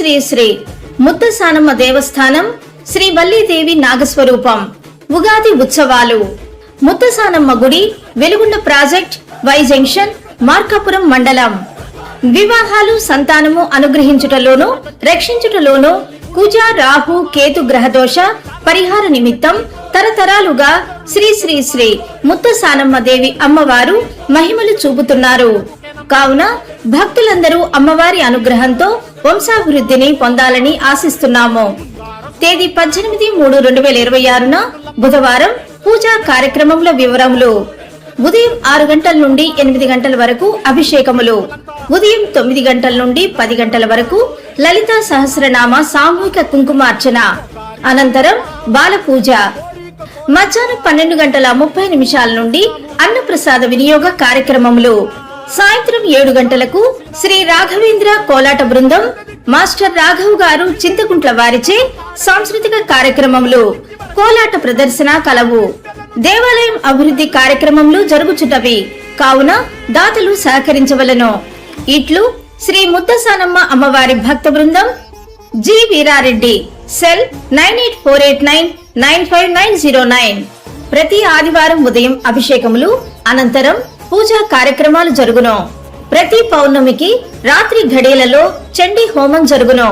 శ్రీ శ్రీ ముద్దసానమ్మ దేవస్థానం శ్రీ వల్లీదేవి నాగస్వరూపం ఉగాది ఉత్సవాలు. ముద్దసానమ్మ గుడి, Veligonda project, Y junction, Markapuram మండలం. వివాహాలు, సంతానము అనుగ్రహించుటలోను రక్షించుటలోను కుజ, రాహు, కేతు గ్రహదోష పరిహార నిమిత్తం తరతరాలుగా శ్రీ శ్రీ శ్రీ ముద్దసానమ్మ దేవి అమ్మవారు మహిమలు చూపుతున్నారు. కావున భక్తులందరూ అమ్మవారి అనుగ్రహంతో వంశాభివృద్ధిని పొందాలని ఆశిస్తున్నాము. తేదీ 18/3/2026 బుధవారం. పూజా కార్యక్రమముల వివరములు: ఉదయం 6 గంటల నుండి 8 గంటల వరకు అభిషేకములు, ఉదయం 9 గంటల నుండి 10 గంటల వరకు లలితా సహస్రనామ సామూహిక కుంకుమార్చన, అనంతరం బాల పూజ. మధ్యాహ్నం 12:30 నుండి అన్నప్రసాద వినియోగ కార్యక్రమములు. సాయంత్రం 7 గంటలకు శ్రీ రాఘవేంద్ర కోలాట బృందం, మాస్టర్ రాఘవ్ గారు చింతకుంట్ల వారిచే సాంస్కృతిక కార్యక్రమములు, కోలాట ప్రదర్శన కలవు. దేవాలయం అభివృద్ధి కార్యక్రమములు జరుగుచున్నవి కావున దాతలు సహకరించవలను. ఇట్లు శ్రీ ముద్దసానమ్మ అమ్మవారి భక్త బృందం. జి వీరారెడ్డి. సెల్ 9848995909. ప్రతి ఆదివారం ఉదయం అభిషేకములు, అనంతరం పూజా కార్యక్రమాలు జరుగును. ప్రతి పౌర్ణమికి రాత్రి ఘడియలలో చండీ హోమం జరుగును.